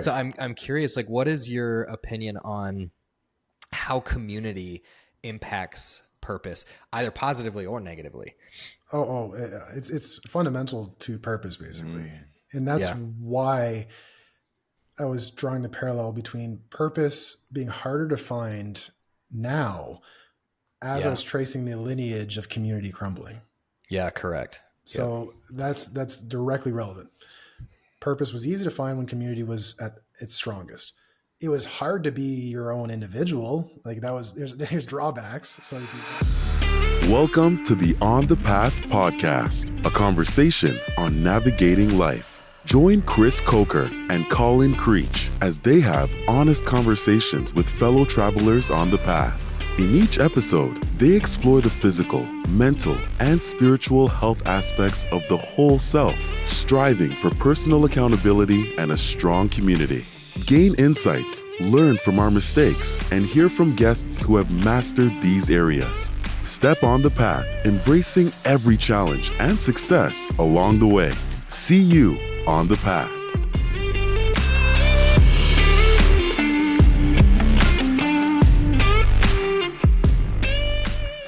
So I'm curious, like, what is your opinion on how community impacts purpose, either positively or negatively? It's fundamental to purpose, basically. And that's why I was drawing the parallel between purpose being harder to find now as I was tracing the lineage of community crumbling. Yeah, correct. So that's directly relevant. Purpose was easy to find when community was at its strongest. It was hard to be your own individual. Like there's drawbacks. So Welcome to the On the Path podcast, a conversation on navigating life. Join Chris Coker and Colin Creech as they have honest conversations with fellow travelers on the path. In each episode, they explore the physical, mental, and spiritual health aspects of the whole self, striving for personal accountability and a strong community. Gain insights, learn from our mistakes, and hear from guests who have mastered these areas. Step on the path, embracing every challenge and success along the way. See you on the path.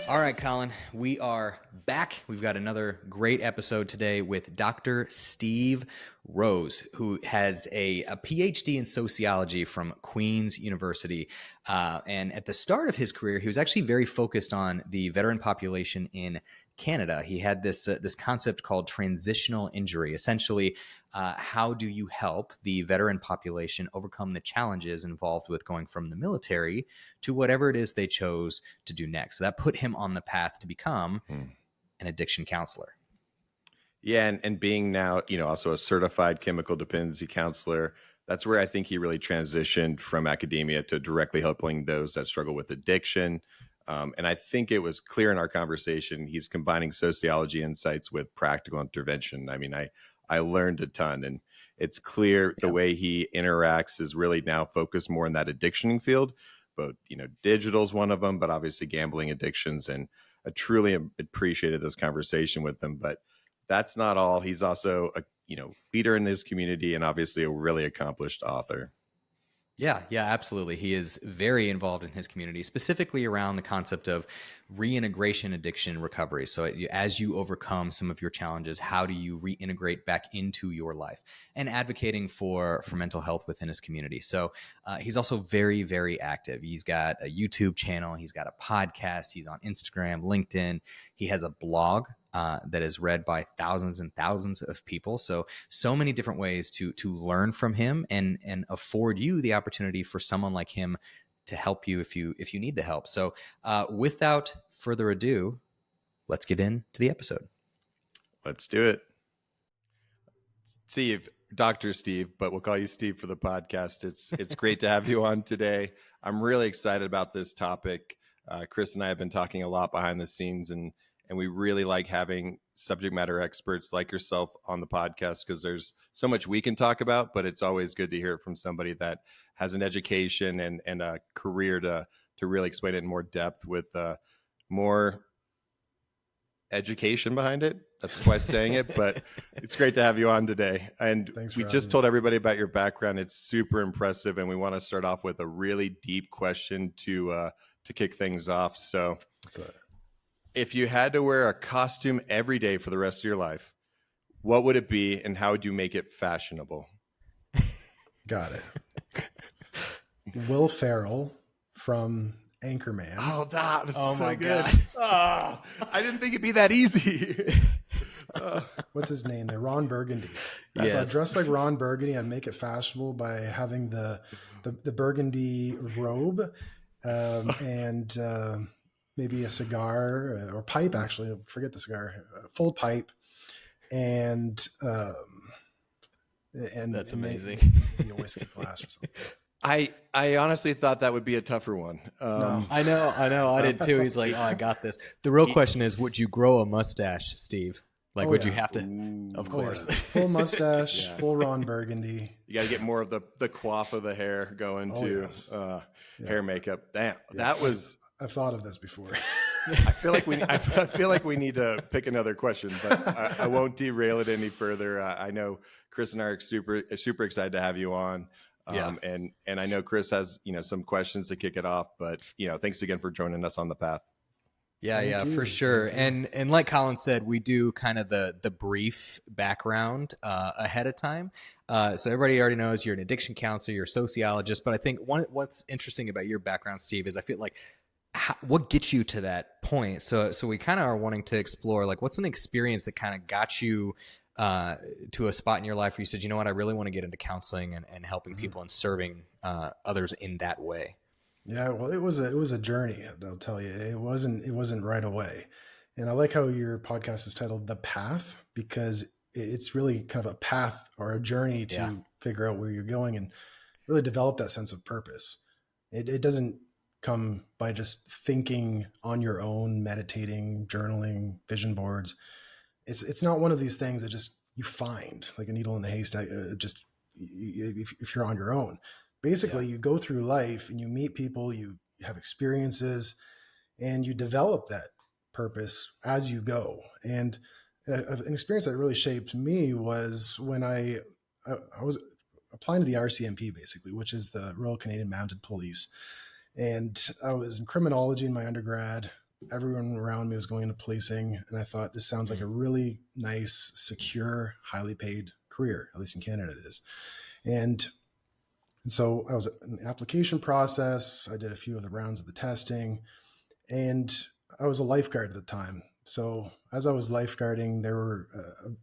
All right, Colin, we are back. We've got another great episode today with Dr. Steve Rose, who has a PhD in sociology from Queen's University. And at the start of his career, he was actually very focused on the veteran population in Canada. He had this concept called transitional injury. Essentially, how do you help the veteran population overcome the challenges involved with going from the military to whatever it is they chose to do next? So that put him on the path to become an addiction counselor. Yeah, and being now, also a certified chemical dependency counselor, that's where I think he really transitioned from academia to directly helping those that struggle with addiction. And I think it was clear in our conversation, he's combining sociology insights with practical intervention. I mean, I learned a ton, and it's clear the way he interacts is really now focused more in that addiction field. But, digital is one of them, but obviously gambling addictions. And I truly appreciated this conversation with him. But that's not all. He's also a leader in his community and obviously a really accomplished author. Yeah, absolutely. He is very involved in his community, specifically around the concept of reintegration, addiction, recovery. So as you overcome some of your challenges, how do you reintegrate back into your life, and advocating for mental health within his community. So he's also very, very active. He's got a YouTube channel. He's got a podcast. He's on Instagram, LinkedIn. He has a blog that is read by thousands and thousands of people. So many different ways to learn from him and afford you the opportunity for someone like him to help you if you need the help. So without further ado, let's get into the episode. Let's do it. Steve, Dr. Steve, but we'll call you Steve for the podcast. It's great to have you on today. I'm really excited about this topic. Chris and I have been talking a lot behind the scenes, and we really like having subject matter experts like yourself on the podcast because there's so much we can talk about, but it's always good to hear it from somebody that has an education and a career to really explain it in more depth with more education behind it. That's twice saying it, but it's great to have you on today. And we just told everybody about your background. It's super impressive. And we want to start off with a really deep question to kick things off. So if you had to wear a costume every day for the rest of your life, what would it be and how would you make it fashionable? Got it. Will Ferrell from Anchorman. Oh, that was so my good. God. Oh, I didn't think it'd be that easy. What's his name there? Ron Burgundy. So I'd dress like Ron Burgundy. I'd make it fashionable by having the burgundy robe and maybe a cigar or pipe, actually. Forget the cigar. Full pipe. And that's amazing. Maybe a whiskey glass or something. I honestly thought that would be a tougher one. No. I know. I did too. He's like, oh, I got this. The real question is, would you grow a mustache, Steve? Like, would you have to? Ooh, of course. Yeah. Full mustache, full Ron Burgundy. You got to get more of the coif of the hair going to hair makeup. Damn, that was. I've thought of this before. I feel like we need to pick another question, but I won't derail it any further. I know Chris and I are super excited to have you on. Yeah. And I know Chris has, some questions to kick it off, but, thanks again for joining us on the path. Yeah, Thank yeah, you. for sure. Thank you. And like Colin said, we do kind of the brief background ahead of time. So everybody already knows you're an addiction counselor, you're a sociologist. But I think what's interesting about your background, Steve, is I feel like what gets you to that point. So we kind of are wanting to explore like what's an experience that kind of got you to a spot in your life where you said, you know what, I really want to get into counseling and helping people and serving others in that way. Yeah, well, it was a journey. I'll tell you, it wasn't right away. And I like how your podcast is titled "The Path" because it's really kind of a path or a journey to Yeah. figure out where you're going and really develop that sense of purpose. It doesn't come by just thinking on your own, meditating, journaling, vision boards. It's not one of these things that just you find like a needle in the haystack. If you're on your own. Basically, you go through life and you meet people, you have experiences, and you develop that purpose as you go. And an experience that really shaped me was when I was applying to the RCMP, basically, which is the Royal Canadian Mounted Police. And I was in criminology in my undergrad. Everyone around me was going into policing. And I thought, this sounds like a really nice, secure, highly paid career, at least in Canada it is. And so I was in the application process. I did a few of the rounds of the testing, and I was a lifeguard at the time. So as I was lifeguarding, there were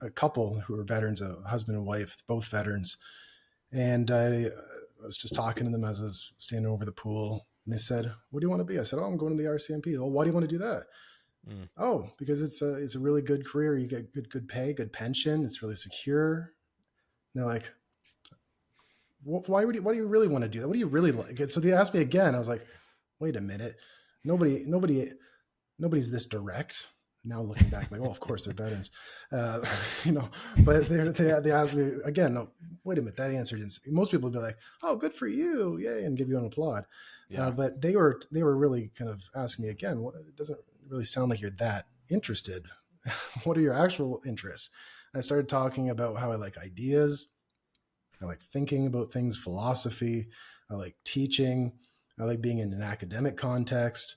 a couple who were veterans, a husband and wife, both veterans. And I was just talking to them as I was standing over the pool. And they said, "What do you want to be?" I said, "Oh, I'm going to the RCMP." "Oh, why do you want to do that?" "Oh, because it's a really good career. You get good pay, good pension. It's really secure." And they're like, why do you really want to do that? What do you really like? And so they asked me again. I was like, wait a minute. Nobody's this direct. Now looking back, like, oh, of course they're veterans, but they asked me again, no, wait a minute. That answer didn't, most people would be like, "Oh, good for you. Yay." And give you an applaud. Yeah. But they were really kind of asking me again, it doesn't really sound like you're that interested. What are your actual interests? And I started talking about how I like ideas. I like thinking about things, philosophy. I like teaching. I like being in an academic context.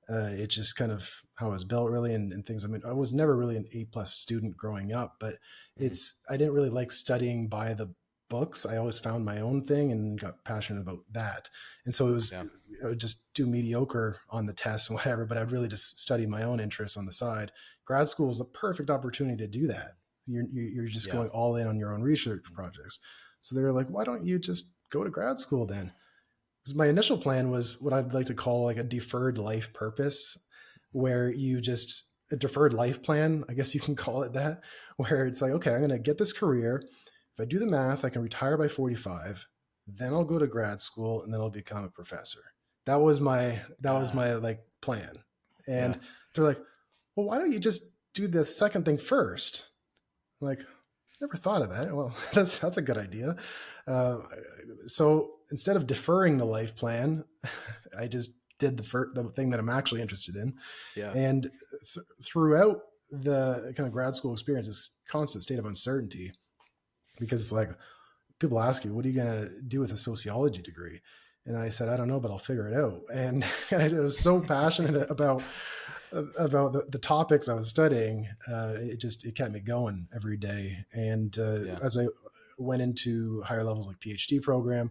It's just kind of how I was built, really, and things. I mean, I was never really an A+ student growing up, but I didn't really like studying by the books. I always found my own thing and got passionate about that. And so I would just do mediocre on the tests and whatever, but I'd really just study my own interests on the side. Grad school is the perfect opportunity to do that. You're just going all in on your own research projects. So they were like, "Why don't you just go to grad school then?" Because my initial plan was what I'd like to call like a deferred life purpose, where a deferred life plan, I guess you can call it that, where it's like, okay, I'm going to get this career. If I do the math, I can retire by 45, then I'll go to grad school and then I'll become a professor. That was my like plan. And they're like, "Well, why don't you just do the second thing first?" I'm like, never thought of that. Well, that's a good idea. So instead of deferring the life plan, I just did the thing that I'm actually interested in. Yeah. And throughout the kind of grad school experience, this constant state of uncertainty, because it's like people ask you, "What are you going to do with a sociology degree?" And I said, "I don't know, but I'll figure it out." And I was so passionate about the topics I was studying. It kept me going every day. And as I went into higher levels like PhD program,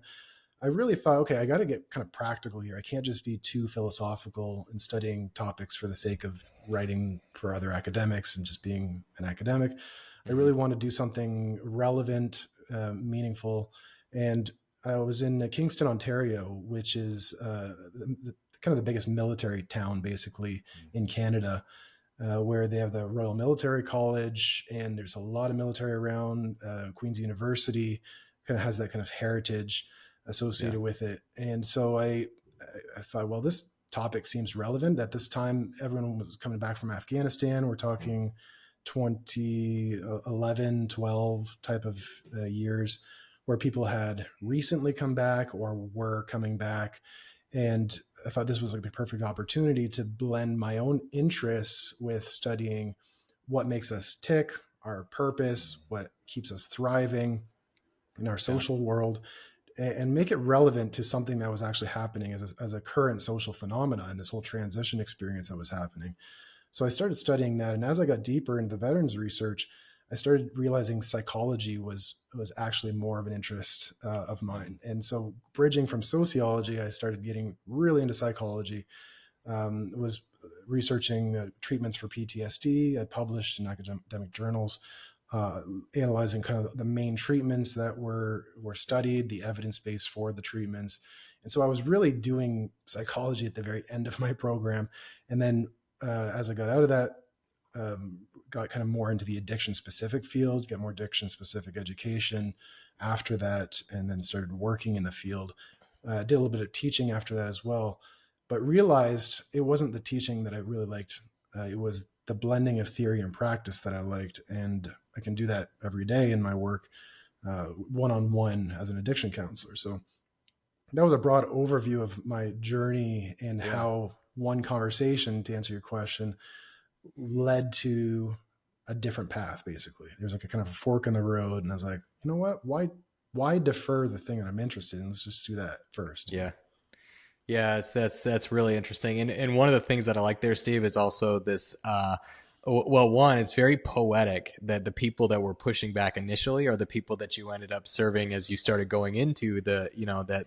I really thought, okay, I got to get kind of practical here. I can't just be too philosophical and studying topics for the sake of writing for other academics and just being an academic. I really want to do something relevant, meaningful. And I was in Kingston, Ontario, which is kind of the biggest military town basically in Canada, where they have the Royal Military College, and there's a lot of military around. Queen's University kind of has that kind of heritage associated with it. And so I thought, well, this topic seems relevant. At this time, everyone was coming back from Afghanistan. We're talking 2011, 12 type of years, where people had recently come back or were coming back. And I thought this was like the perfect opportunity to blend my own interests with studying what makes us tick, our purpose, what keeps us thriving in our social world, and make it relevant to something that was actually happening as a current social phenomena and this whole transition experience that was happening. So I started studying that. And as I got deeper into the veterans research, I started realizing psychology was actually more of an interest of mine. And so bridging from sociology, I started getting really into psychology, was researching treatments for PTSD. I published in academic journals, analyzing kind of the main treatments that were studied, the evidence base for the treatments. And so I was really doing psychology at the very end of my program. And then as I got out of that, got kind of more into the addiction specific field, got more addiction specific education after that, and then started working in the field. Did a little bit of teaching after that as well, but realized it wasn't the teaching that I really liked. It was the blending of theory and practice that I liked. And I can do that every day in my work, one-on-one as an addiction counselor. So that was a broad overview of my journey and how one conversation, to answer your question, led to a different path. Basically, there's like a kind of a fork in the road, and I was like, you know what? Why defer the thing that I'm interested in? Let's just do that first. Yeah, that's really interesting. And one of the things that I like there, Steve, is also this. Well, one, it's very poetic that the people that were pushing back initially are the people that you ended up serving as you started going into the,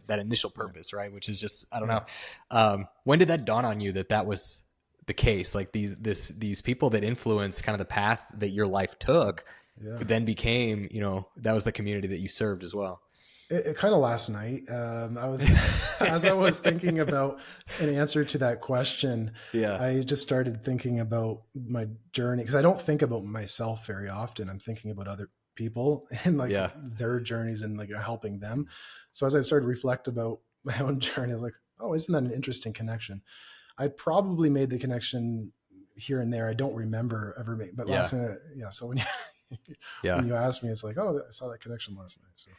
that initial purpose, right? Which is just, I don't know. When did that dawn on you that was the case? Like these people that influenced kind of the path that your life took, then became, that was the community that you served as well. It kind of last night, I was, as I was thinking about an answer to that question, I just started thinking about my journey, because I don't think about myself very often. I'm thinking about other people and their journeys and like helping them. So as I started to reflect about my own journey, I was like, oh, isn't that an interesting connection? I probably made the connection here and there. I don't remember ever making, but last night, so when you asked me, it's like, oh, I saw that connection last night.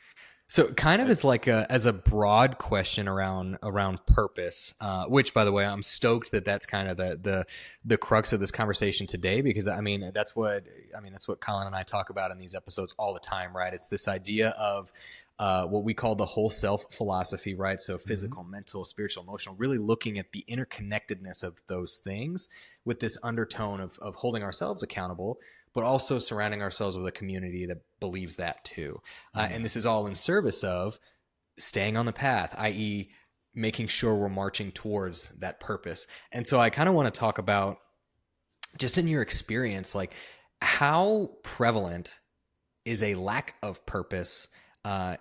So kind of as a broad question around purpose, which, by the way, I'm stoked that's kind of the crux of this conversation today, because that's what Colin and I talk about in these episodes all the time, right? It's this idea of what we call the whole self philosophy, right? So physical, mental, spiritual, emotional, really looking at the interconnectedness of those things with this undertone of holding ourselves accountable, but also surrounding ourselves with a community that believes that too. And this is all in service of staying on the path, i.e. making sure we're marching towards that purpose. And so I kind of want to talk about, just in your experience, like how prevalent is a lack of purpose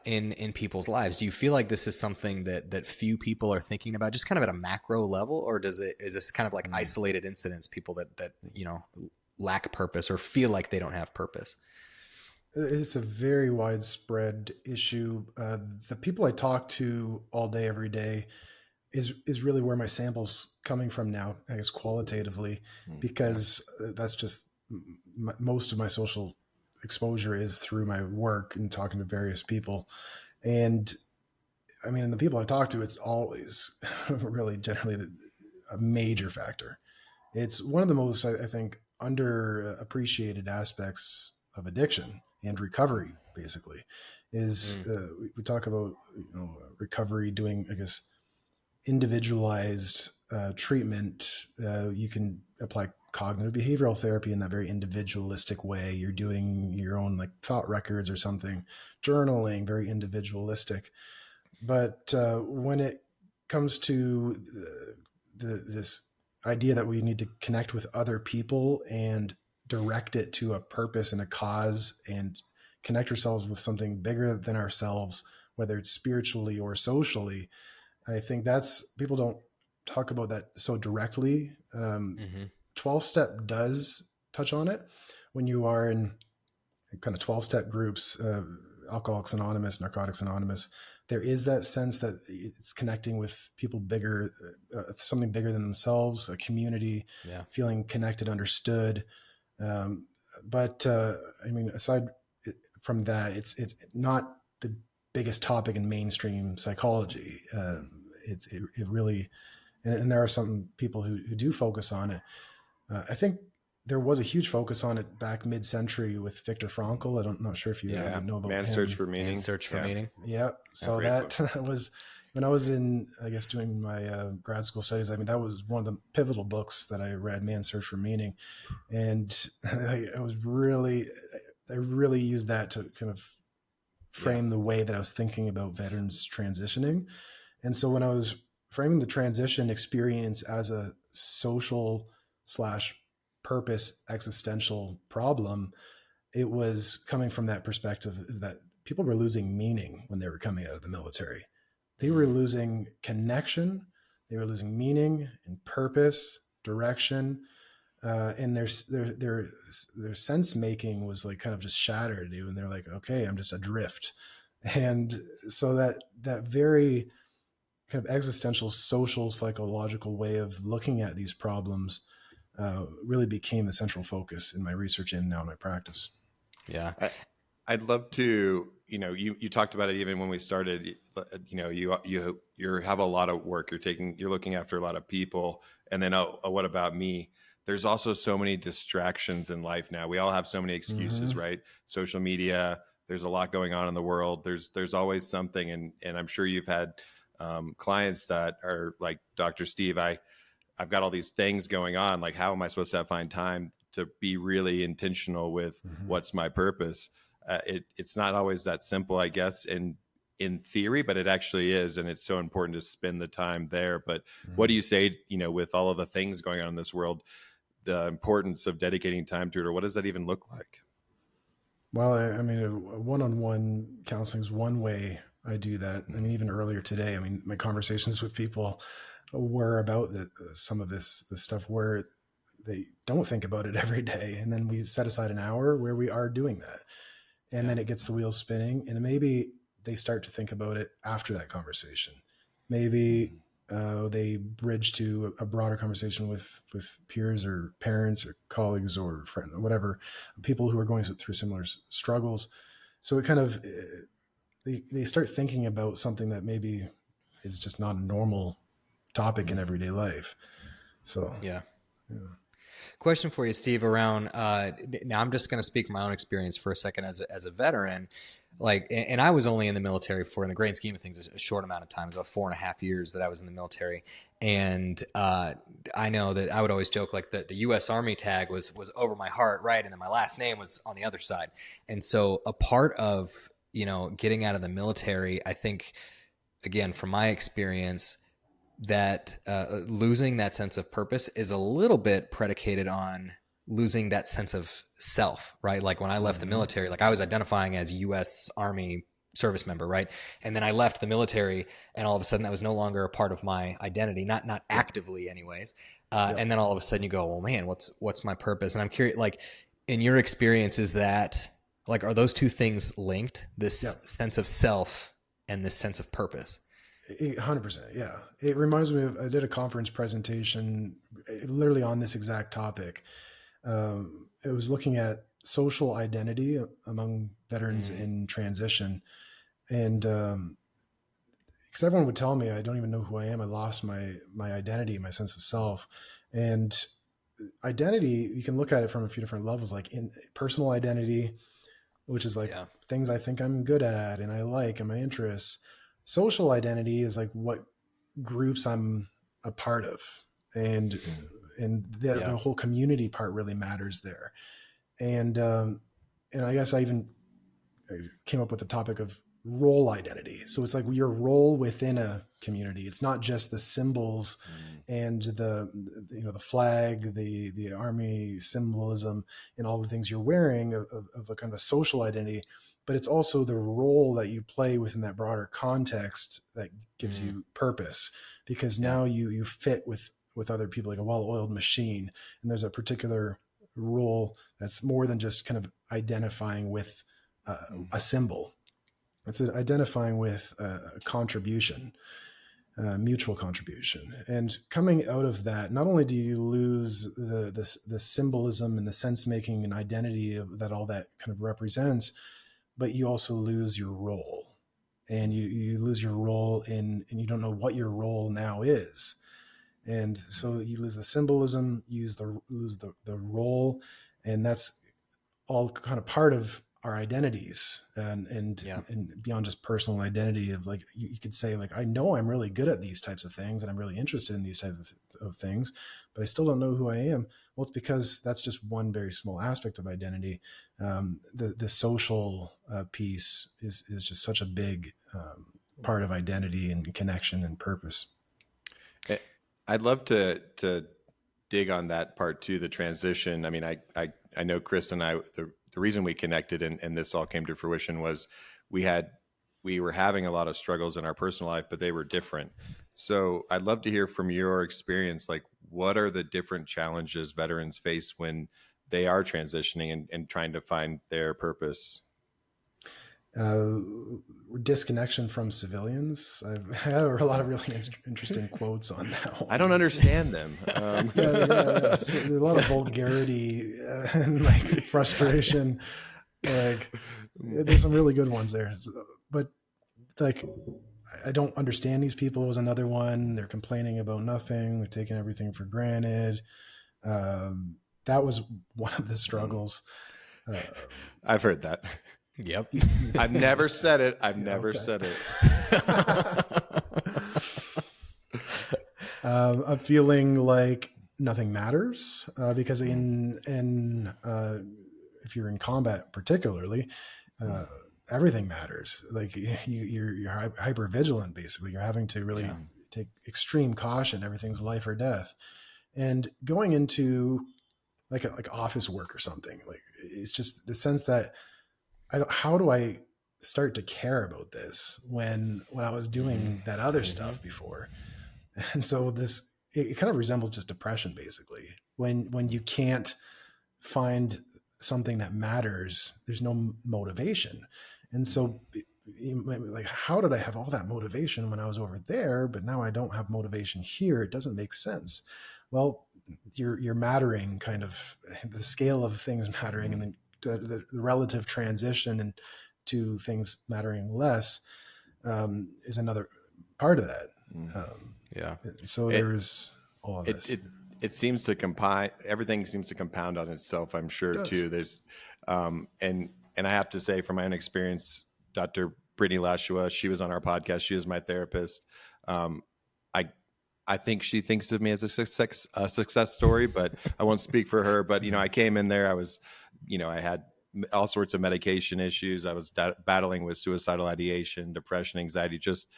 in people's lives? Do you feel like this is something that few people are thinking about, just kind of at a macro level, or is this kind of like isolated incidents, people that lack purpose or feel like they don't have purpose? It's a very widespread issue. The people I talk to all day, every day is really where my sample's coming from now, I guess, qualitatively, because that's just most of my social exposure is through my work and talking to various people. And I mean, the people I talk to, it's always really generally a major factor. It's one of the most, I think, underappreciated aspects of addiction and recovery, basically, is we talk about recovery, doing, I guess, individualized treatment. You can apply cognitive behavioral therapy in that very individualistic way. You're doing your own like thought records or something, journaling, very individualistic. But when it comes to this idea that we need to connect with other people and direct it to a purpose and a cause and connect ourselves with something bigger than ourselves, whether it's spiritually or socially, I think people don't talk about that so directly. 12-step does touch on it. When you are in kind of 12-step groups, Alcoholics Anonymous, Narcotics Anonymous, there is that sense that it's connecting with people bigger, something bigger than themselves, a community, feeling connected, understood. But I mean, aside from that, it's not the biggest topic in mainstream psychology. It really, and there are some people who do focus on it. I think there was a huge focus on it back mid-century with Viktor Frankl. I'm not sure if you know about Man's him. Search for Meaning. Man's Search for Meaning. Yeah. So that was, when I was in, I guess, doing my grad school studies, I mean, that was one of the pivotal books that I read, Man's Search for Meaning. And I really used that to kind of frame the way that I was thinking about veterans transitioning. And so when I was framing the transition experience as a social / purpose existential problem, it was coming from that perspective that people were losing meaning when they were coming out of the military. They were losing connection, they were losing meaning and purpose, direction, and their sense making was like kind of just shattered. And they're like, okay, I'm just adrift. And so that very kind of existential, social, psychological way of looking at these problems really became the central focus in my research and now in my practice. Yeah. I'd love to, you talked about it even when we started, you have a lot of work, you're looking after a lot of people. And then, what about me? There's also so many distractions in life now. We all have so many excuses, right? Social media, there's a lot going on in the world. There's always something. And I'm sure you've had clients that are like, Dr. Steve, I've got all these things going on. Like, how am I supposed to find time to be really intentional with what's my purpose? It's not always that simple, I guess, in theory, but it actually is. And it's so important to spend the time there. But what do you say, with all of the things going on in this world, the importance of dedicating time to it, or what does that even look like? Well, I mean, one-on-one counseling is one way I do that. I mean, even earlier today, I mean, my conversations with people were about some of this stuff where they don't think about it every day. And then we set aside an hour where we are doing that. And then it gets the wheels spinning, and maybe they start to think about it after that conversation. Maybe they bridge to a broader conversation with peers or parents or colleagues or friends or whatever, people who are going through similar struggles. So it kind of, they start thinking about something that maybe is just not a normal topic in everyday life. So, yeah. Question for you, Steve, around, now I'm just going to speak from my own experience for a second as a veteran. Like, and I was only in the military for, in the grand scheme of things, a short amount of time. It was about 4.5 years that I was in the military. And I know that I would always joke, like, the U.S. Army tag was over my heart, right? And then my last name was on the other side. And so a part of, getting out of the military, I think, again, from my experience, that losing that sense of purpose is a little bit predicated on losing that sense of self, right? Like when I left the military, like I was identifying as U.S. Army service member, right? And then I left the military, and all of a sudden that was no longer a part of my identity, not actively anyways. And then all of a sudden you go, well, man, what's my purpose? And I'm curious, like, in your experience, is that, like, are those two things linked, this sense of self and this sense of purpose? 100%. Yeah. It reminds me of, I did a conference presentation literally on this exact topic. It was looking at social identity among veterans in transition. And, because everyone would tell me, I don't even know who I am. I lost my identity, my sense of self. And identity, you can look at it from a few different levels, like in personal identity, which is like things I think I'm good at and I like and my interests. Social identity is like what groups I'm a part of, and the whole community part really matters there. And I guess I even came up with the topic of role identity. So it's like your role within a community. It's not just the symbols and the flag, the army symbolism, and all the things you're wearing of a kind of a social identity. But it's also the role that you play within that broader context that gives you purpose, because now you fit with other people like a well-oiled machine. And there's a particular role that's more than just kind of identifying with a symbol. It's identifying with a contribution, mutual contribution. And coming out of that, not only do you lose the symbolism and the sense making and identity that all that kind of represents, but you also lose your role, and you lose your role and you don't know what your role now is. And so you lose the symbolism, you lose the role, and that's all kind of part of our identities, and beyond just personal identity of like, you could say like, I know I'm really good at these types of things and I'm really interested in these types of things, but I still don't know who I am. Well, it's because that's just one very small aspect of identity. The social piece is just such a big part of identity and connection and purpose. I'd love to dig on that part too, the transition. I mean, I know Chris and I, the reason we connected and this all came to fruition was we were having a lot of struggles in our personal life, but they were different. So I'd love to hear from your experience, like what are the different challenges veterans face when they are transitioning and trying to find their purpose? Disconnection from civilians. I've had a lot of really interesting quotes on that one. I don't understand them. There's a lot of vulgarity and like frustration. Like there's some really good ones there, but like, I don't understand these people was another one. They're complaining about nothing. They're taking everything for granted. That was one of the struggles. I've heard that. Yep. I've never said it. I've never said it. I'm feeling like nothing matters because if you're in combat, particularly, everything matters. Like you're hyper vigilant. Basically, you're having to really take extreme caution. Everything's life or death, and going into like office work or something. Like it's just the sense that how do I start to care about this when I was doing that other stuff before? And so it kind of resembles just depression, basically. When you can't find something that matters, there's no motivation. And so like, how did I have all that motivation when I was over there, but now I don't have motivation here? It doesn't make sense. Well, you're mattering, kind of the scale of things mattering, and then the relative transition to things mattering less is another part of that. So there's all of this. It seems to compound. Everything seems to compound on itself, I'm sure too. There's and I have to say from my own experience, Dr. Brittany Lashua, she was on our podcast. She was my therapist. I think she thinks of me as a success story, but I won't speak for her. But, I came in there, I had all sorts of medication issues. I was battling with suicidal ideation, depression, anxiety, just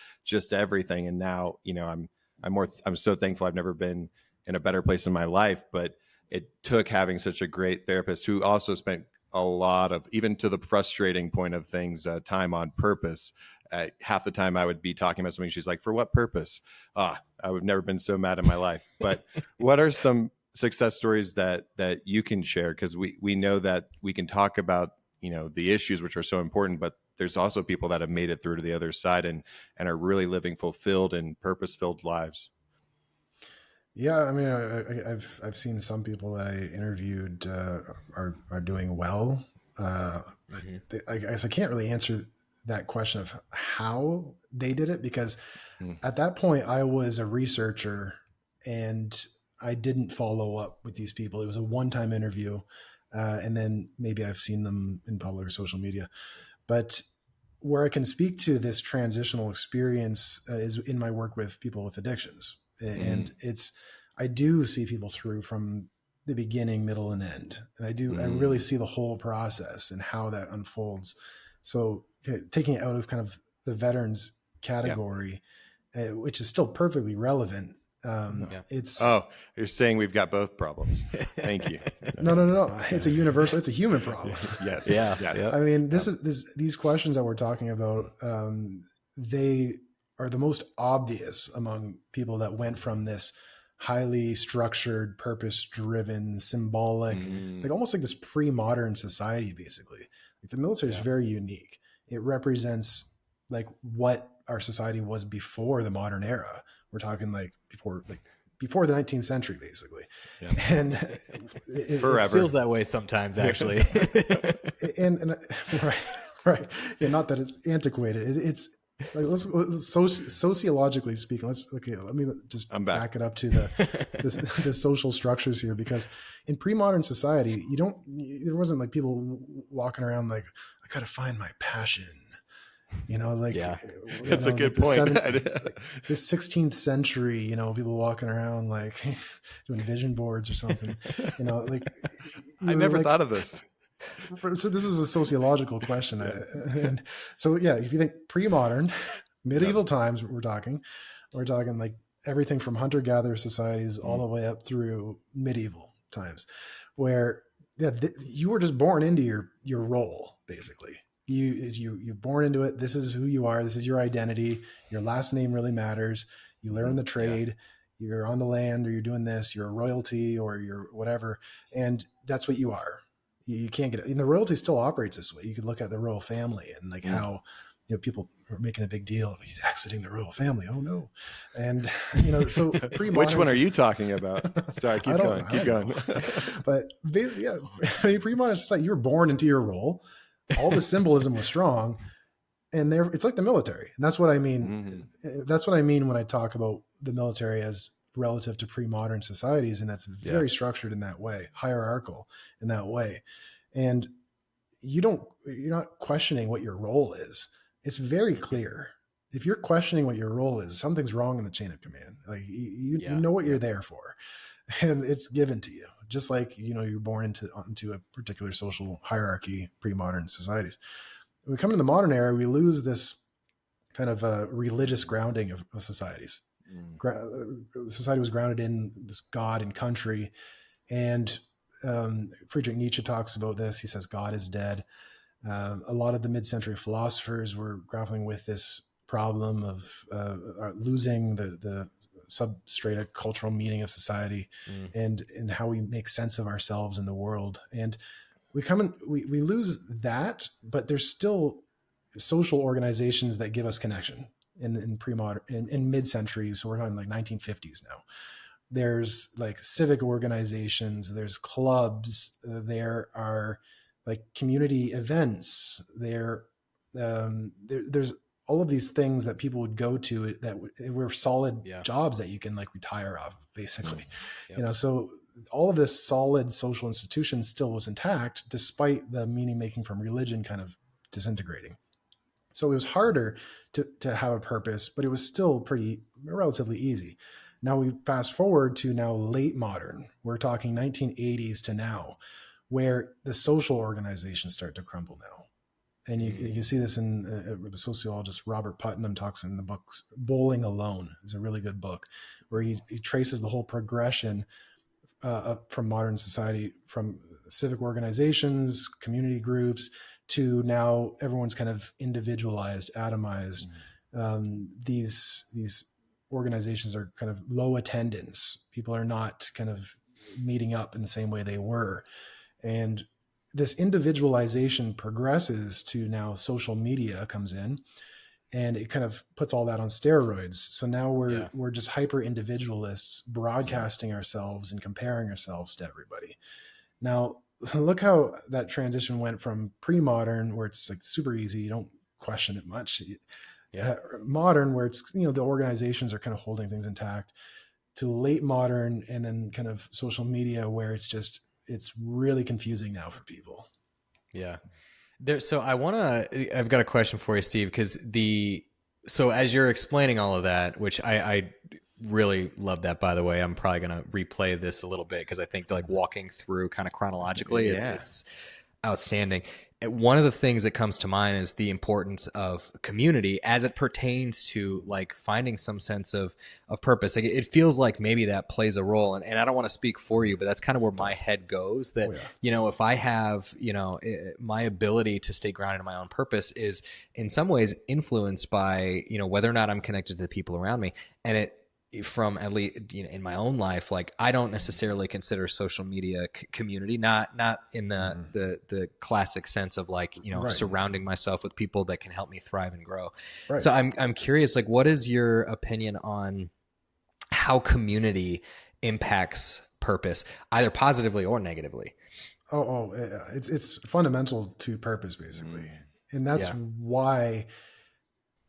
everything. And now, I'm so thankful I've never been in a better place in my life, but it took having such a great therapist who also spent a lot of, even to the frustrating point of things, time on purpose. Half the time I would be talking about something. She's like, for what purpose? I would never been so mad in my life. But what are some success stories that you can share? Because we know that we can talk about, the issues, which are so important, but there's also people that have made it through to the other side and are really living fulfilled and purpose-filled lives. Yeah. I mean, I've seen some people that I interviewed are doing well. I guess I can't really answer that question of how they did it, because at that point I was a researcher and I didn't follow up with these people. It was a one-time interview. And then maybe I've seen them in public or social media, but where I can speak to this transitional experience is in my work with people with addictions. And I do see people through from the beginning, middle, and end. And I really see the whole process and how that unfolds. So taking it out of kind of the veterans category, which is still perfectly relevant. You're saying we've got both problems. Thank you. No. It's a universal, it's a human problem. Yes. Yeah. Yes. I mean, these questions that we're talking about, they are the most obvious among people that went from this highly structured, purpose-driven, symbolic, like almost like this pre-modern society, basically. Like the military is very unique. It represents like what our society was before the modern era. We're talking like before the 19th century, basically. Yeah. And it feels that way sometimes, actually. and right. Yeah, not that it's antiquated. Like sociologically speaking, let me just back it up to the social structures here, because in pre-modern society, there wasn't like people walking around like, I gotta find my passion. That's a good point. The 16th century, people walking around like doing vision boards or something, I never thought of this. So this is a sociological question. And so, if you think pre-modern, medieval times, we're talking like everything from hunter-gatherer societies all the way up through medieval times, where you were just born into your role, basically. You're born into it. This is who you are. This is your identity. Your last name really matters. You learn the trade. You're on the land, or you're doing this. You're a royalty, or you're whatever, and that's what you are. You can't get it. And the royalty still operates this way. You could look at the royal family and like how people are making a big deal. He's exiting the royal family. Oh no! And so which one are you talking about? Sorry, keep going. But pre-modern society, you were born into your role. All the symbolism was strong, and it's like the military. And that's what I mean. Mm-hmm. That's what I mean when I talk about the military as relative to pre-modern societies. And that's very structured in that way, hierarchical in that way. And you're not questioning what your role is. It's very clear. If you're questioning what your role is, something's wrong in the chain of command. Like you know what you're there for, and it's given to you. Just like, you're born into a particular social hierarchy, pre-modern societies. When we come into the modern era, we lose this kind of religious grounding of societies. Society was grounded in this God and country. And Friedrich Nietzsche talks about this. He says, God is dead. A lot of the mid-century philosophers were grappling with this problem of losing the substrata cultural meaning of society and how we make sense of ourselves in the world. And we lose that, but there's still social organizations that give us connection in pre-modern, in mid-century. So we're talking like 1950s now. There's like civic organizations, there's clubs, there are like community events, there's all of these things that people would go to that were solid jobs that you can like retire off, basically. So all of this solid social institution still was intact, despite the meaning making from religion kind of disintegrating. So it was harder to have a purpose, but it was still relatively easy. Now we fast forward to now late modern. We're talking 1980s to now, where the social organizations start to crumble now. And you can see this in the sociologist Robert Putnam talks in the books. Bowling Alone is a really good book, where he traces the whole progression from modern society, from civic organizations, community groups, to now everyone's kind of individualized, atomized. These organizations are kind of low attendance. People are not kind of meeting up in the same way they were. And this individualization progresses to now social media comes in, and it kind of puts all that on steroids. So now we're just hyper individualists broadcasting ourselves and comparing ourselves to everybody. Now, look how that transition went from pre-modern, where it's like super easy, you don't question it much. Modern, where it's, the organizations are kind of holding things intact, to late modern, and then kind of social media, where it's really confusing now for people. Yeah. So I've got a question for you, Steve, because so as you're explaining all of that, which I really love that, by the way, I'm probably going to replay this a little bit, because I think like walking through kind of chronologically, it's outstanding. One of the things that comes to mind is the importance of community as it pertains to like finding some sense of purpose. Like it feels like maybe that plays a role, and I don't want to speak for you, but that's kind of where my head goes, that, if I have, my ability to stay grounded in my own purpose is in some ways influenced by, whether or not I'm connected to the people around me. And from at least in my own life, like I don't necessarily consider social media community, not in the classic sense of like, surrounding myself with people that can help me thrive and grow. Right. So I'm curious, like, what is your opinion on how community impacts purpose, either positively or negatively? It's fundamental to purpose, basically. And that's why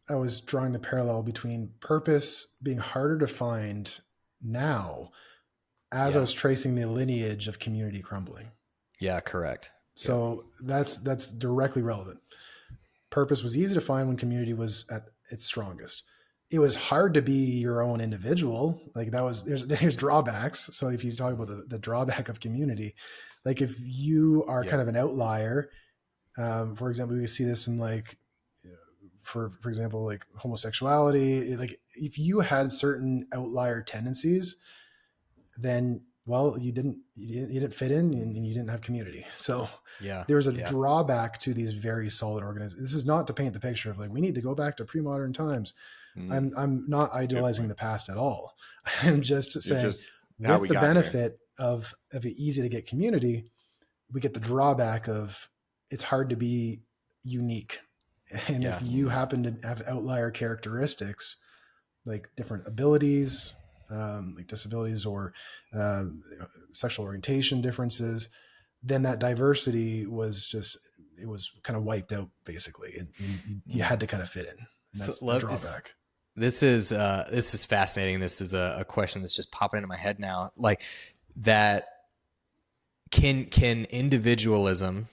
I was drawing the parallel between purpose being harder to find now as I was tracing the lineage of community crumbling. Yeah, correct. So that's directly relevant. Purpose was easy to find when community was at its strongest. It was hard to be your own individual. Like there's drawbacks. So if you talk about the drawback of community, like if you are kind of an outlier, for example, we see this in like, for example, like homosexuality, like if you had certain outlier tendencies, then, well, you didn't fit in and you didn't have community. So there was a drawback to these very solid organizations. This is not to paint the picture of like, we need to go back to pre-modern times. I'm not idealizing the past at all. I'm just saying with the benefit of it easy to get community, we get the drawback of it's hard to be unique. And if you happen to have outlier characteristics, like different abilities, like disabilities or sexual orientation differences, then that diversity was it was kind of wiped out basically. And you had to kind of fit in. And that's the drawback. This is fascinating. This is a question that's just popping into my head now. Like that, can individualism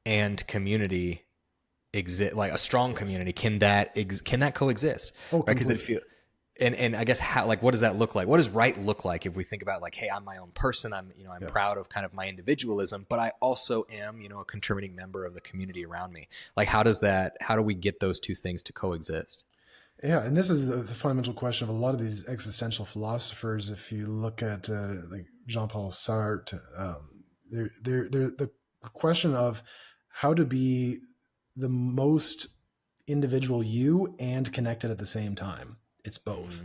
and community exist? Like a strong community, can that coexist? Oh, right? Because it feels. And I guess how, like, what does that look like? What does right look like if we think about like, hey, I'm my own person. I'm proud of kind of my individualism, but I also am, a contributing member of the community around me. Like, how do we get those two things to coexist? Yeah. And this is the fundamental question of a lot of these existential philosophers. If you look at like Jean-Paul Sartre, they're the question of how to be the most individual you and connected at the same time. It's both.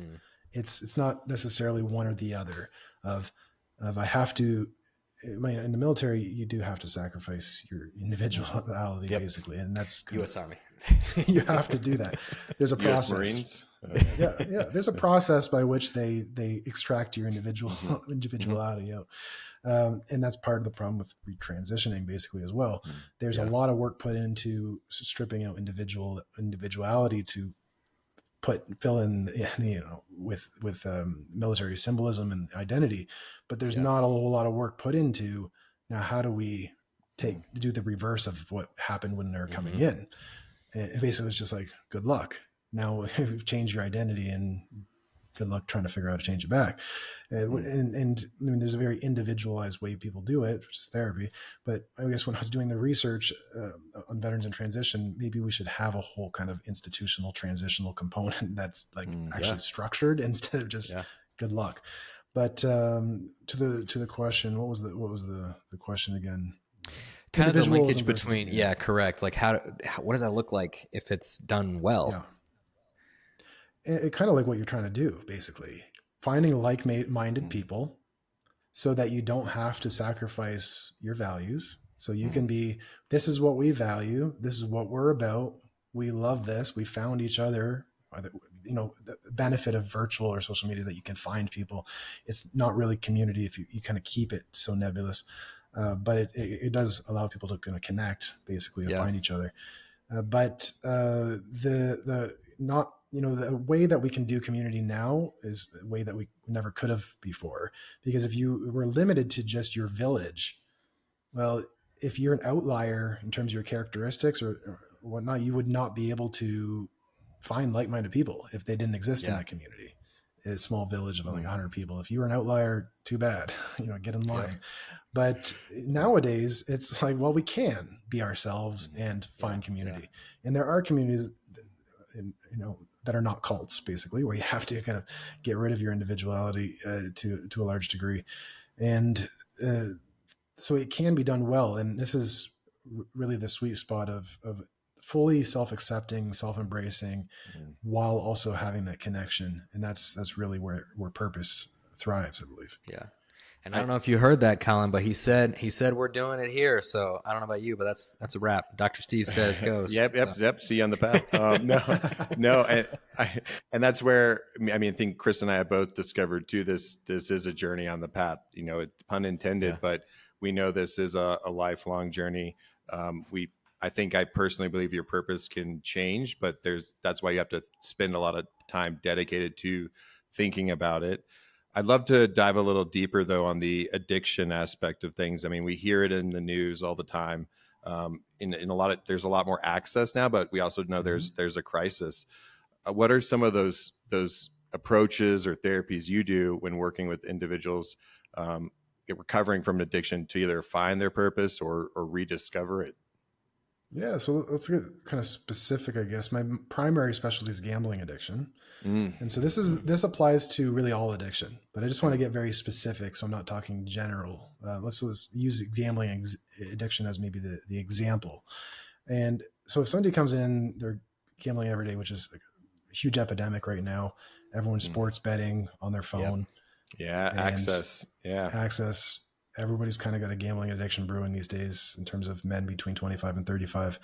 It's not necessarily one or the other of I have to, in the military, you do have to sacrifice your individuality basically. And that's U.S. Army. You have to do that. There's a process. Marines. Yeah. There's a process by which they extract your individuality out. And that's part of the problem with retransitioning basically as well. There's a lot of work put into stripping out individuality to fill in, with military symbolism and identity, but there's not a whole lot of work put into now. How do we do the reverse of what happened when they're coming in? And basically it's just like, good luck. Now we've changed your identity and good luck trying to figure out how to change it back. And I mean, there's a very individualized way people do it, which is therapy. But I guess when I was doing the research on veterans in transition, maybe we should have a whole kind of institutional transitional component that's like actually structured instead of just good luck. But to the question, what was the question again? Kind of the linkage between, correct. Like what does that look like if it's done well? Yeah. It kind of like what you're trying to do, basically finding like-minded people so that you don't have to sacrifice your values. So you can be, this is what we value. This is what we're about. We love this. We found each other. The benefit of virtual or social media that you can find people. It's not really community if you kind of keep it so nebulous, but it does allow people to kind of connect basically and find each other. But the way that we can do community now is a way that we never could have before. Because if you were limited to just your village, well, if you're an outlier in terms of your characteristics or whatnot, you would not be able to find like-minded people if they didn't exist in that community. A small village of like 100 people. If you were an outlier, too bad, get in line. Yeah. But nowadays it's like, well, we can be ourselves and find community. Yeah. And there are communities, that are not cults basically, where you have to kind of get rid of your individuality to a large degree. And so it can be done well. And this is really the sweet spot of fully self-accepting, self-embracing, while also having that connection. And that's really where purpose thrives, I believe. Yeah. And I don't know if you heard that, Colin, but he said we're doing it here. So I don't know about you, but that's a wrap. Dr. Steve says goes. Yep. See you on the path. No. And that's where, I think Chris and I have both discovered too, this is a journey on the path, pun intended, but we know this is a lifelong journey. We I think I personally believe your purpose can change, but that's why you have to spend a lot of time dedicated to thinking about it. I'd love to dive a little deeper though on the addiction aspect of things. I mean, we hear it in the news all the time. In a lot of, there's a lot more access now, but we also know there's a crisis. What are some of those approaches or therapies you do when working with individuals recovering from an addiction to either find their purpose or rediscover it? Yeah, so let's get kind of specific, I guess. My primary specialty is gambling addiction. And so this applies to really all addiction, but I just want to get very specific. So I'm not talking general. Let's use gambling addiction as maybe the example. And so if somebody comes in, they're gambling every day, which is a huge epidemic right now. Everyone's sports betting on their phone. Yep. Yeah. Access. Everybody's kind of got a gambling addiction brewing these days in terms of men between 25 and 35.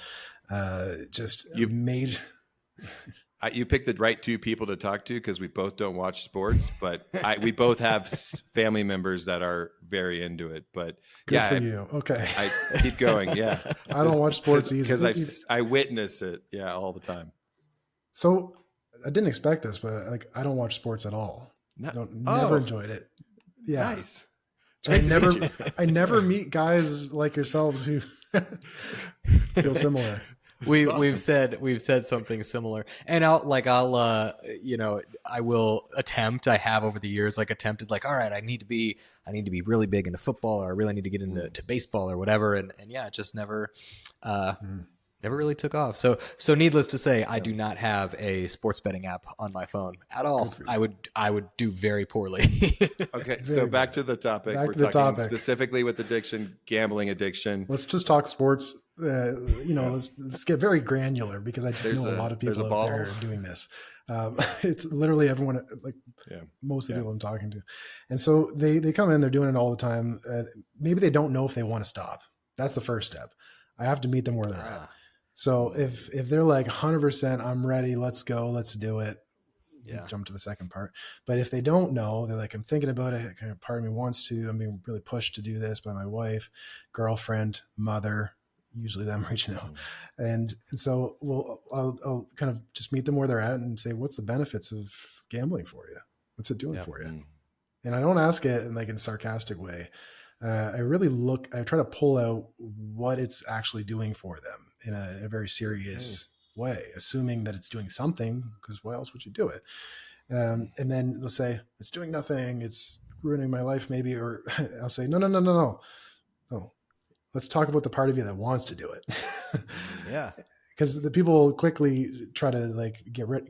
You picked the right two people to talk to because we both don't watch sports, but we both have family members that are very into it. But Good for you. Okay. I keep going. Yeah. I don't watch sports either. Because I witness it. Yeah. All the time. So I didn't expect this, but I don't watch sports at all. Never enjoyed it. Yeah. Nice. I never meet guys like yourselves who feel similar. We've said something similar, and I will attempt. I have over the years attempted all right, I need to be really big into football, or I really need to get into baseball or whatever, and yeah, it just never really took off. So needless to say, I do not have a sports betting app on my phone at all. I would do very poorly. Okay, so back to the topic. We're talking specifically with addiction, gambling addiction. Let's just talk sports. Let's get very granular because I just know a lot of people out there doing this. It's literally everyone, most of the people I'm talking to. And so they come in, they're doing it all the time. Maybe they don't know if they want to stop. That's the first step. I have to meet them where they're at. So if they're like 100%, I'm ready, let's go, let's do it. Yeah. Jump to the second part. But if they don't know, they're like, I'm thinking about it. Kind of part of me wants to. I'm being really pushed to do this by my wife, girlfriend, mother, usually them reaching out. And so I'll kind of just meet them where they're at and say, what's the benefits of gambling for you? What's it doing for you? And I don't ask it in a sarcastic way. I try to pull out what it's actually doing for them in a very serious way, assuming that it's doing something, because why else would you do it? And then they'll say, it's doing nothing, it's ruining my life maybe, or I'll say, no. Oh, let's talk about the part of you that wants to do it. Yeah. Because the people quickly try to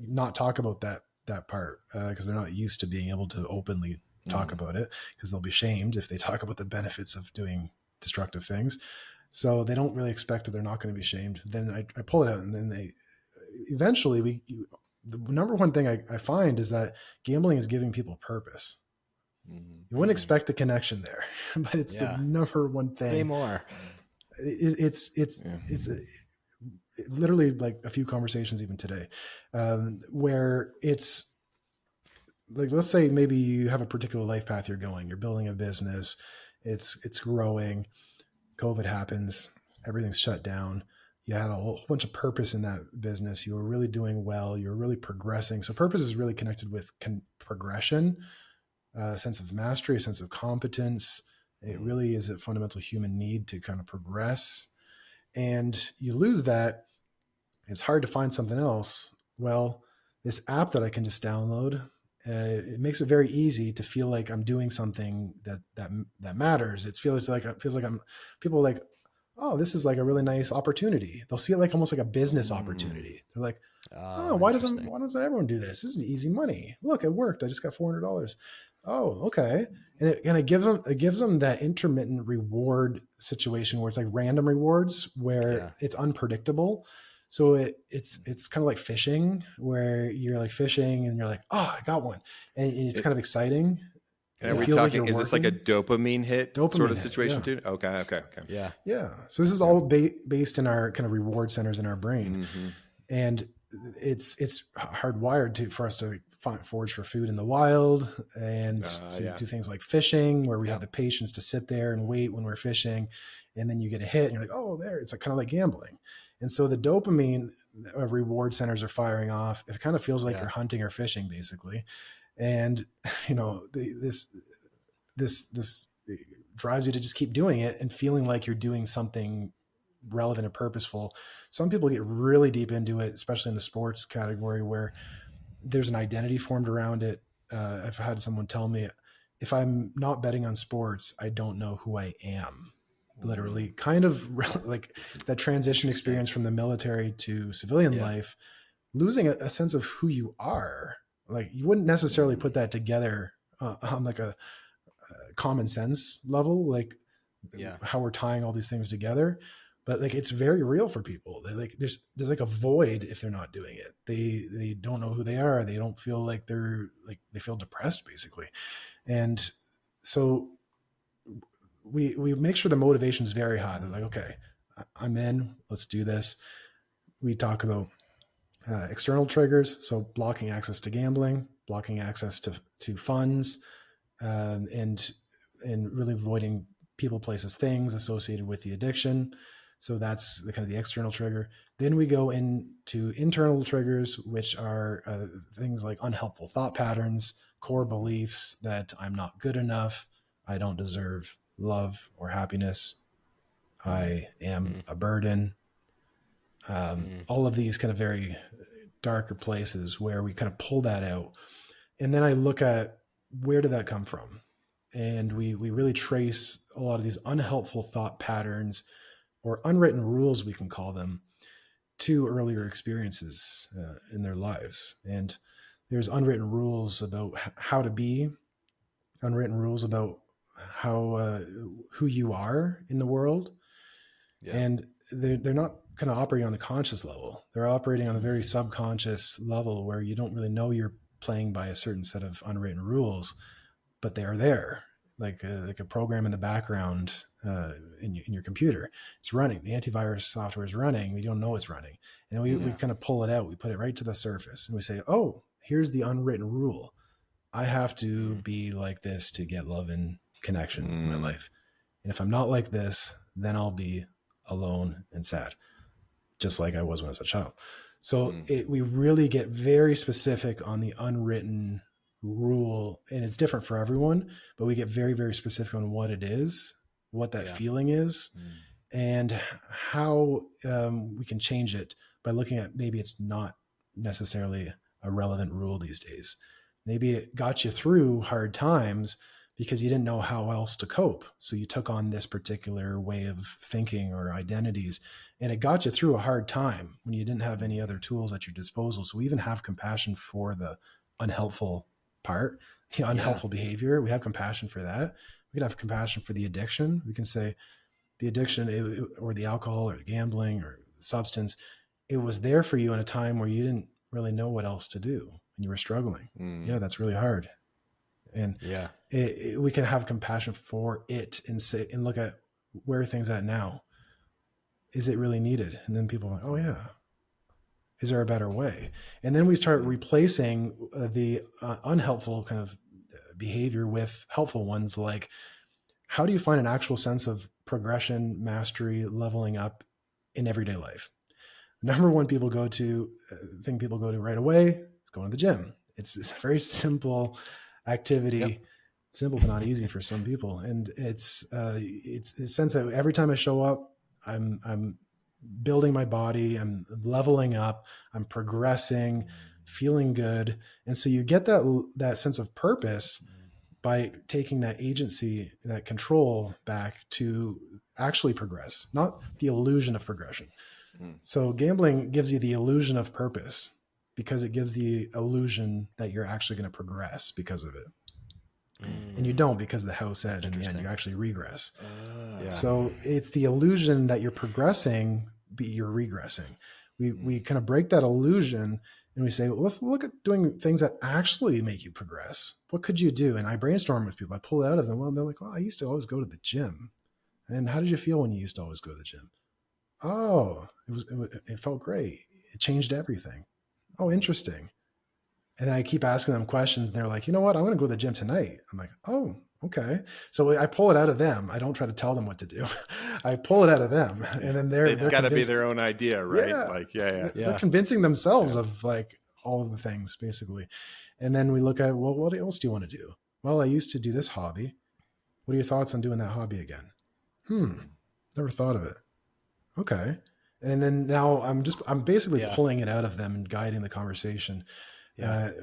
not talk about that part because they're not used to being able to openly talk about it, because they'll be shamed if they talk about the benefits of doing destructive things. So they don't really expect that they're not going to be shamed. Then I pull it out, and then the number one thing I find is that gambling is giving people purpose. You wouldn't expect the connection there, but it's the number one thing. Say more. It's literally a few conversations even today, where it's let's say maybe you have a particular life path you're building a business, it's growing, COVID happens, everything's shut down. You had a whole bunch of purpose in that business. You were really doing well. You were really progressing. So purpose is really connected with progression, a sense of mastery, a sense of competence. It really is a fundamental human need to kind of progress. And you lose that, it's hard to find something else. Well, this app that I can just download, it makes it very easy to feel like I'm doing something that matters. It feels like people are like, oh, this is a really nice opportunity. They'll see it almost like a business opportunity. They're like, why doesn't everyone do this? This is easy money. Look, it worked. I just got $400. Oh, okay. And it gives them that intermittent reward situation where it's random rewards where it's unpredictable. So it's kind of like fishing, where you're fishing and you're like, oh, I got one. And it's kind of exciting. And are we talking, is this a dopamine hit sort of situation too? Okay. Yeah. Yeah. So this is all based in our kind of reward centers in our brain. Mm-hmm. And it's hardwired for us to forage for food in the wild, and to do things like fishing, where we have the patience to sit there and wait when we're fishing, and then you get a hit and you're like, oh, there, it's like, kind of like gambling. And so the dopamine reward centers are firing off. It kind of feels like you're hunting or fishing, basically. And, this drives you to just keep doing it and feeling like you're doing something relevant and purposeful. Some people get really deep into it, especially in the sports category, where there's an identity formed around it. I've had someone tell me, if I'm not betting on sports, I don't know who I am. Literally, kind of like that transition experience from the military to civilian life, losing a sense of who you are. Like, you wouldn't necessarily put that together on like a common sense level, like how we're tying all these things together. But like, it's very real for people. They like, there's like a void if they're not doing it. They don't know who they are. They don't feel like they feel depressed, basically. And so we make sure the motivation is very high. They're like, okay, I'm in, let's do this. We talk about external triggers. So blocking access to gambling, blocking access to funds, and really avoiding people, places, things associated with the addiction. So that's the kind of the external trigger. Then we go into internal triggers, which are things like unhelpful thought patterns, core beliefs that I'm not good enough, I don't deserve love or happiness, I am a burden. All of these kind of very darker places where we kind of pull that out. And then I look at, where did that come from? And we really trace a lot of these unhelpful thought patterns, or unwritten rules, we can call them, to earlier experiences in their lives. And there's unwritten rules about how to be, unwritten rules about how who you are in the world. And they're not kind of operating on the conscious level. They're operating on a very subconscious level, where you don't really know you're playing by a certain set of unwritten rules, but they are there, like a program in the background in your computer. It's running. The antivirus software is running. We don't know it's running. And we kind of pull it out. We put it right to the surface, and we say, oh, here's the unwritten rule. I have to be like this to get love and connection in my life. And if I'm not like this, then I'll be alone and sad, just like I was when I was a child. So we really get very specific on the unwritten rule, and it's different for everyone, but we get very, very specific on what it is, what that feeling is, and how we can change it by looking at, maybe it's not necessarily a relevant rule these days. Maybe it got you through hard times because you didn't know how else to cope. So you took on this particular way of thinking or identities, and it got you through a hard time when you didn't have any other tools at your disposal. So we even have compassion for the unhelpful part, the unhelpful behavior. We have compassion for that. We can have compassion for the addiction. We can say the addiction or the alcohol or gambling or substance, it was there for you in a time where you didn't really know what else to do and you were struggling. Yeah, that's really hard. And we can have compassion for it and say, and look at where things at now. Is it really needed? And then people are like, oh yeah. Is there a better way? And then we start replacing the unhelpful kind of behavior with helpful ones. Like, how do you find an actual sense of progression, mastery, leveling up in everyday life? The number one thing people go to right away is going to the gym. It's a very simple activity, simple but not easy for some people. And it's the sense that every time I show up, I'm building my body, I'm leveling up, I'm progressing, feeling good. And so you get that sense of purpose by taking that agency, that control back to actually progress, not the illusion of progression. So gambling gives you the illusion of purpose because it gives the illusion that you're actually going to progress because of it. And you don't, because of the house edge. In the end, you actually regress. So it's the illusion that you're progressing, but you're regressing. We kind of break that illusion and we say, well, let's look at doing things that actually make you progress. What could you do? And I brainstorm with people. I pull it out of them. Well, they're like, oh, I used to always go to the gym. And how did you feel when you used to always go to the gym? Oh, it felt great. It changed everything. Oh, interesting. And then I keep asking them questions and they're like, you know what? I'm going to go to the gym tonight. I'm like, oh, okay. So I pull it out of them. I don't try to tell them what to do. I pull it out of them, and then It's got to be their own idea, right? Yeah, like, yeah. They're convincing themselves of like all of the things basically. And then we look at, well, what else do you want to do? Well, I used to do this hobby. What are your thoughts on doing that hobby again? Never thought of it. Okay. And then now I'm basically pulling it out of them and guiding the conversation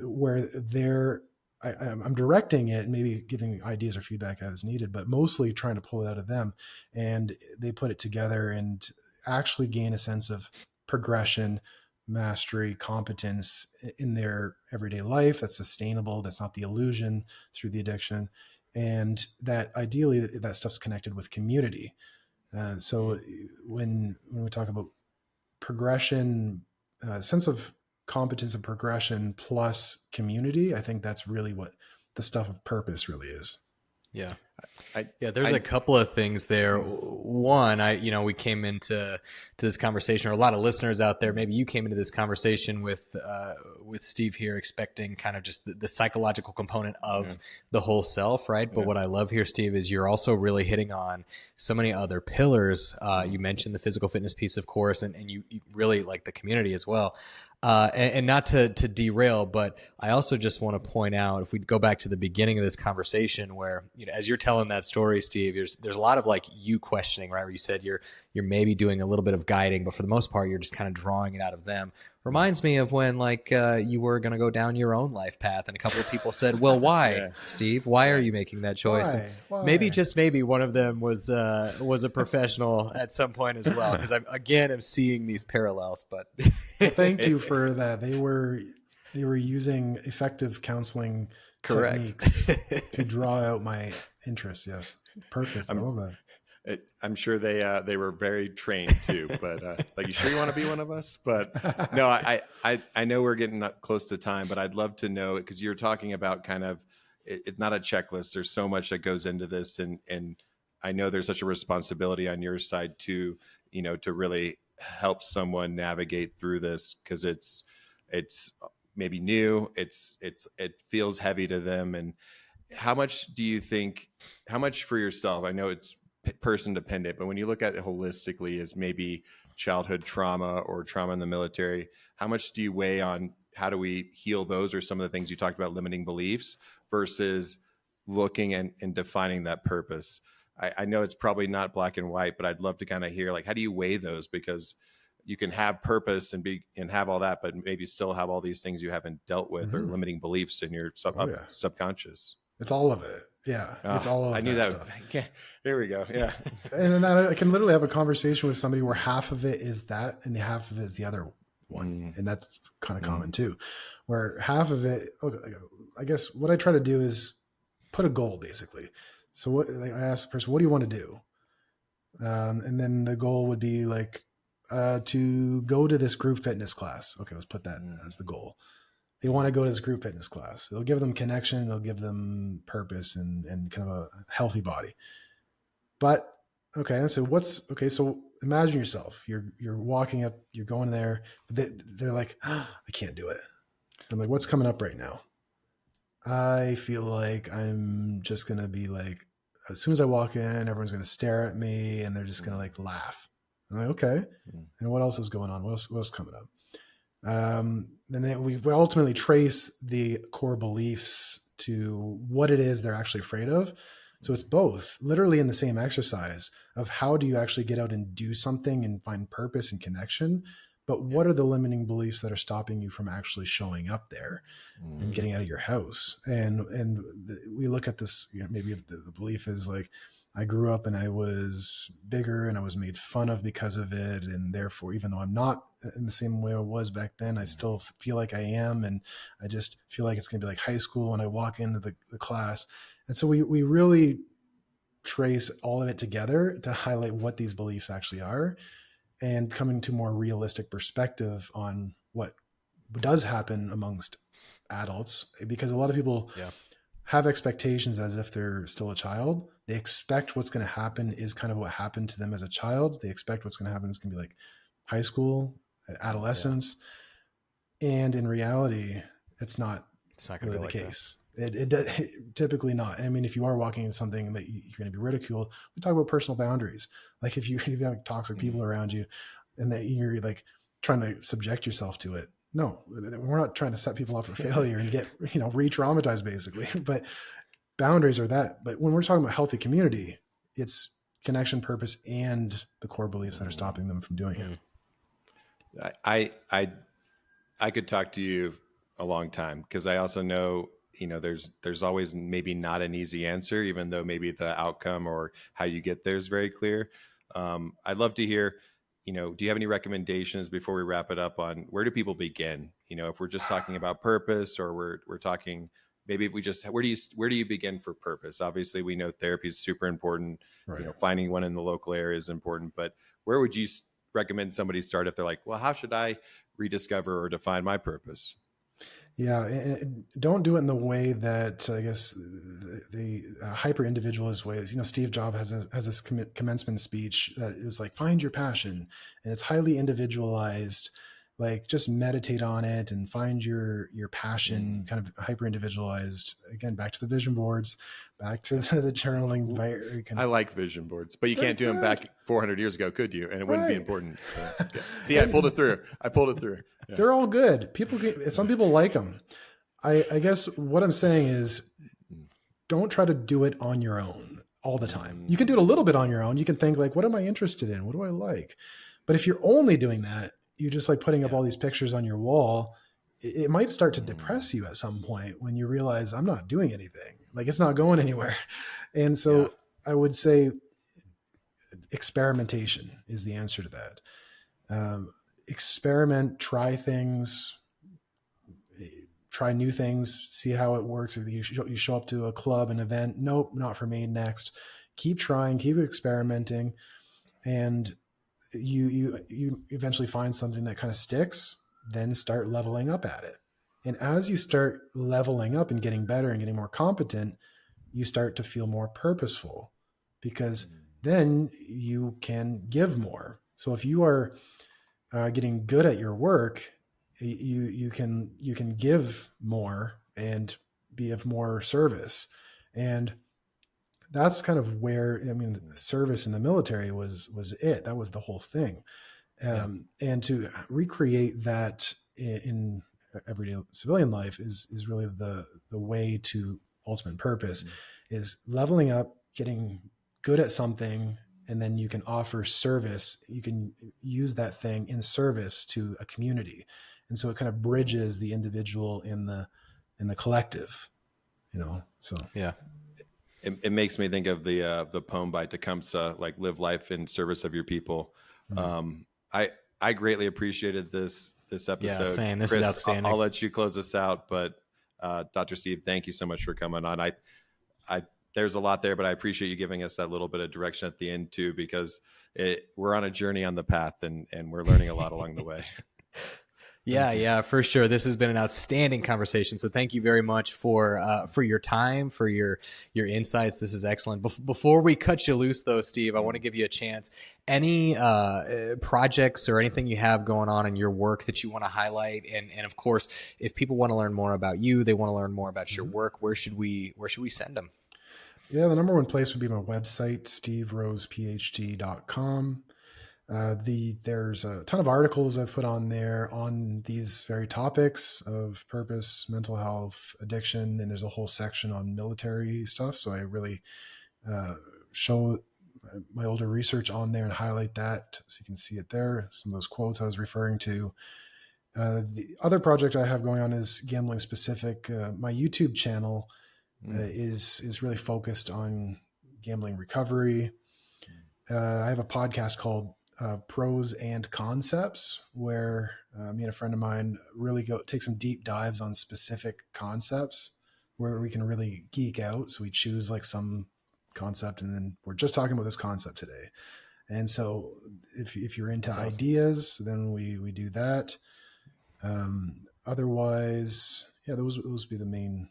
where I'm directing it, maybe giving ideas or feedback as needed, but mostly trying to pull it out of them. And they put it together and actually gain a sense of progression, mastery, competence in their everyday life that's sustainable, that's not the illusion through the addiction. And that ideally that stuff's connected with community. So when we talk about progression, sense of competence and progression plus community, I think that's really what the stuff of purpose really is. Yeah. There's a couple of things there. One, we came into this conversation, or a lot of listeners out there, maybe you came into this conversation with Steve here expecting kind of just the psychological component of the whole self, right? But what I love here, Steve, is you're also really hitting on so many other pillars. You mentioned the physical fitness piece, of course, and you really like the community as well. And not to derail, but I also just want to point out, if we go back to the beginning of this conversation where, as you're telling that story, Steve, there's a lot of like you questioning, right? Where you said you're maybe doing a little bit of guiding, but for the most part, you're just kind of drawing it out of them. Reminds me of when you were going to go down your own life path and a couple of people said, well, why, Steve? Why are you making that choice? Why? Maybe, just maybe, one of them was a professional at some point as well, because I'm seeing these parallels. But well, thank you for that. They were using effective counseling techniques to draw out my interests. Yes, perfect. I love that. I'm sure they were very trained too, but like, you sure you want to be one of us? But no, I know we're getting close to time, but I'd love to know, because you're talking about kind of, it's not a checklist. There's so much that goes into this. And I know there's such a responsibility on your side to really help someone navigate through this, because it's maybe new. It feels heavy to them. And how much for yourself? I know it's person dependent, but when you look at it holistically as maybe childhood trauma or trauma in the military, how much do you weigh on how do we heal those, or some of the things you talked about, limiting beliefs, versus looking and defining that purpose? I know it's probably not black and white, but I'd love to kind of hear, like, how do you weigh those? Because you can have purpose and have all that, but maybe still have all these things you haven't dealt with, or limiting beliefs in your subconscious. It's all of it. Yeah. It's all of I knew that that stuff. Yeah. There we go. Yeah. And then I can literally have a conversation with somebody where half of it is that and the half of it is the other one. And that's kind of common too, where half of it, I guess what I try to do is put a goal, basically. So I ask the person, what do you want to do? And then the goal would be like, to go to this group fitness class. Okay. Let's put that as the goal. They want to go to this group fitness class. It'll give them connection. It'll give them purpose and kind of a healthy body. But okay, so so imagine yourself. You're walking up. You're going there. But they're like, oh, I can't do it. I'm like, what's coming up right now? I feel like I'm just gonna be like, as soon as I walk in, everyone's gonna stare at me and they're just gonna like laugh. I'm like, okay. And what else is going on? What else coming up? And then we ultimately trace the core beliefs to what it is they're actually afraid of. So it's both literally in the same exercise of how do you actually get out and do something and find purpose and connection, but what are the limiting beliefs that are stopping you from actually showing up there and getting out of your house? And we look at this, maybe the belief is like, I grew up and I was bigger and I was made fun of because of it. And therefore, even though I'm not in the same way I was back then, I still feel like I am. And I just feel like it's going to be like high school when I walk into the class. And so we really trace all of it together to highlight what these beliefs actually are and coming to more realistic perspective on what does happen amongst adults, because a lot of people have expectations as if they're still a child. They expect what's going to happen is kind of what happened to them as a child. They expect what's going to happen is going to be like high school, adolescence. And in reality, It's not going to really be like the case. It typically not. I mean, if you are walking in something that you're going to be ridiculed, we talk about personal boundaries. Like if you have toxic people around you and that you're like trying to subject yourself to it. No, we're not trying to set people up for failure and get, re-traumatized basically, but boundaries are that. But when we're talking about healthy community, it's connection, purpose, and the core beliefs that are stopping them from doing it. I could talk to you a long time because I also know, there's always maybe not an easy answer, even though maybe the outcome or how you get there is very clear. I'd love to hear, do you have any recommendations before we wrap it up on where do people begin? If we're just talking about purpose, or we're talking, maybe if we just, where do you begin for purpose? Obviously we know therapy is super important. Right. Finding one in the local area is important, but where would you recommend somebody start if they're like, well, how should I rediscover or define my purpose? Yeah, and don't do it in the way that I guess the hyper individualist ways. Steve Jobs has this commencement speech that is like, find your passion, and it's highly individualized. Like just meditate on it and find your passion, kind of hyper individualized. Again, back to the vision boards, back to the journaling. I like vision boards, but you can't do them back 400 years ago, could you? And it wouldn't be important. So, yeah. See, I pulled it through. Yeah. They're all good. Some people like them. I guess what I'm saying is don't try to do it on your own all the time. You can do it a little bit on your own. You can think like, what am I interested in? What do I like? But if you're only doing that, you're just like putting up all these pictures on your wall. It might start to depress you at some point when you realize I'm not doing anything. Like it's not going anywhere. And so I would say experimentation is the answer to that. Experiment, try things, try new things, see how it works. If you show up to a club, an event, nope, not for me, next. Keep trying, keep experimenting, and you eventually find something that kind of sticks, then start leveling up at it. And as you start leveling up and getting better and getting more competent, you start to feel more purposeful, because then you can give more. So if you are getting good at your work, you can give more and be of more service. And that's kind of where, the service in the military was it. That was the whole thing. And to recreate that in everyday civilian life is really the way to ultimate purpose, is leveling up, getting good at something, and then you can offer service. You can use that thing in service to a community. And so it kind of bridges the individual in the collective, so. Yeah. It makes me think of the poem by Tecumseh, like live life in service of your people. I greatly appreciated this episode. Yeah, same. This Chris, is outstanding. I'll let you close this out, but Dr. Steve, thank you so much for coming on. I there's a lot there, but I appreciate you giving us that little bit of direction at the end too, because we're on a journey on the path and we're learning a lot along the way. Yeah, for sure. This has been an outstanding conversation. So thank you very much for your time, for your insights. This is excellent. Before we cut you loose, though, Steve, I want to give you a chance. Any projects or anything you have going on in your work that you want to highlight? And of course, if people want to learn more about you, they want to learn more about your work, where should we send them? Yeah, the number one place would be my website, steverosephd.com. There's a ton of articles I've put on there on these very topics of purpose, mental health, addiction, and there's a whole section on military stuff. So I really show my older research on there and highlight that, so you can see it there. Some of those quotes I was referring to. The other project I have going on is gambling specific. My YouTube channel is really focused on gambling recovery. I have a podcast called Pros and Concepts, where me and a friend of mine really take some deep dives on specific concepts where we can really geek out. So we choose like some concept, and then we're just talking about this concept today. And so if you're into ideas, then we do that. Otherwise, yeah, those would be the main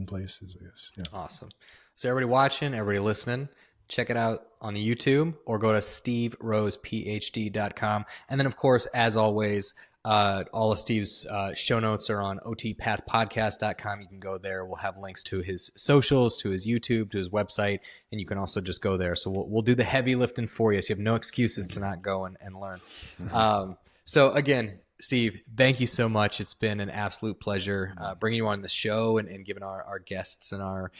places, I guess. Yeah. Awesome. So everybody watching, everybody listening, check it out on the YouTube or go to steverosephd.com. And then, of course, as always, All of Steve's show notes are on otpathpodcast.com. You can go there. We'll have links to his socials, to his YouTube, to his website, and you can also just go there. So we'll do the heavy lifting for you, so you have no excuses to not go and learn. So again, Steve, thank you so much. It's been an absolute pleasure bringing you on the show and giving our guests and our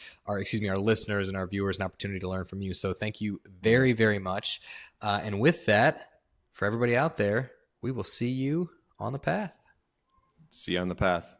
listeners and our viewers an opportunity to learn from you. So thank you very, very much. And with that, for everybody out there, we will see you on the path. See you on the path.